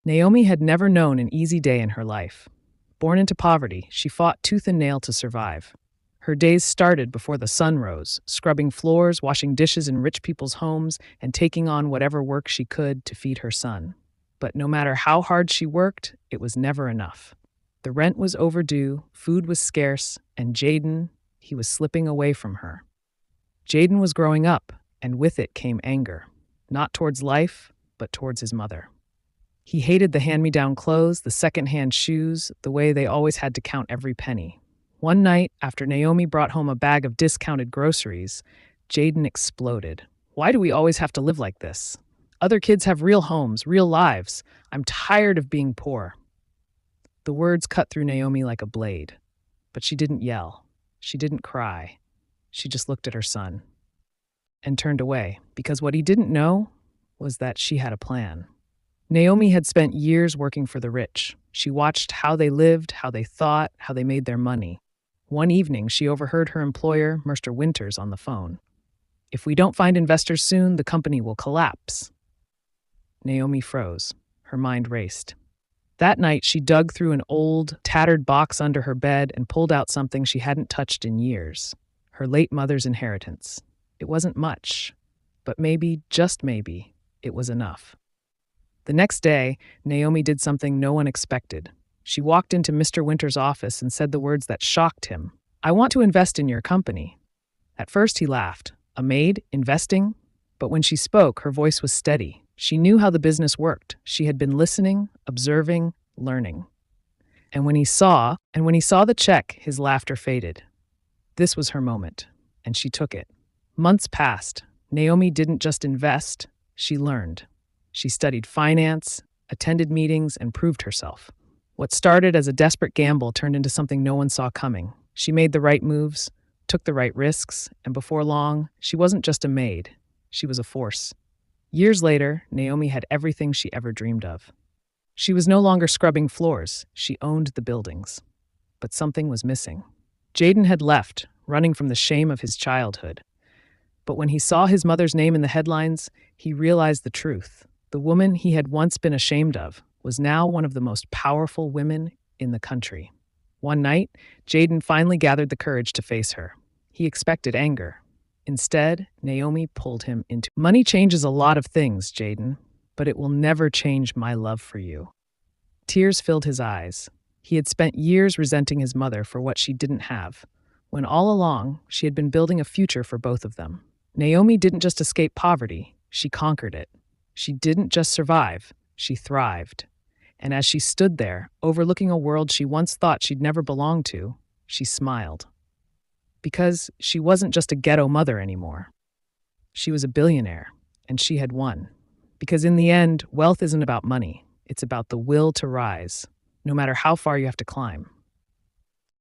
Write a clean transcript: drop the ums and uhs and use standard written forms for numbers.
Naomi had never known an easy day in her life. Born into poverty, she fought tooth and nail to survive. Her days started before the sun rose, scrubbing floors, washing dishes in rich people's homes, and taking on whatever work she could to feed her son. But no matter how hard she worked, it was never enough. The rent was overdue, food was scarce, and Jaden, he was slipping away from her. Jaden was growing up, and with it came anger, not towards life, but towards his mother. He hated the hand-me-down clothes, the second-hand shoes, the way they always had to count every penny. One night, after Naomi brought home a bag of discounted groceries, Jaden exploded. "Why do we always have to live like this? Other kids have real homes, real lives. I'm tired of being poor." The words cut through Naomi like a blade. But she didn't yell. She didn't cry. She just looked at her son and turned away, because what he didn't know was that she had a plan. Naomi had spent years working for the rich. She watched how they lived, how they thought, how they made their money. One evening, she overheard her employer, Mr. Winters, on the phone. "If we don't find investors soon, the company will collapse." Naomi froze. Her mind raced. That night, she dug through an old, tattered box under her bed and pulled out something she hadn't touched in years. Her late mother's inheritance. It wasn't much, but maybe, just maybe, it was enough. The next day, Naomi did something no one expected. She walked into Mr. Winter's office and said the words that shocked him. "I want to invest in your company." At first, he laughed. A maid? Investing? But when she spoke, her voice was steady. She knew how the business worked. She had been listening, observing, learning. And when he saw the check, his laughter faded. This was her moment, and she took it. Months passed. Naomi didn't just invest, she learned. She studied finance, attended meetings, and proved herself. What started as a desperate gamble turned into something no one saw coming. She made the right moves, took the right risks, and before long, she wasn't just a maid. She was a force. Years later, Naomi had everything she ever dreamed of. She was no longer scrubbing floors. She owned the buildings. But something was missing. Jaden had left, running from the shame of his childhood. But when he saw his mother's name in the headlines, he realized the truth. The woman he had once been ashamed of was now one of the most powerful women in the country. One night, Jaden finally gathered the courage to face her. He expected anger. Instead, Naomi pulled him into, "Money changes a lot of things, Jaden, but it will never change my love for you." Tears filled his eyes. He had spent years resenting his mother for what she didn't have, when all along she had been building a future for both of them. Naomi didn't just escape poverty, she conquered it. She didn't just survive, she thrived. And as she stood there, overlooking a world she once thought she'd never belonged to, she smiled. Because she wasn't just a ghetto mother anymore. She was a billionaire, and she had won. Because in the end, wealth isn't about money. It's about the will to rise, no matter how far you have to climb.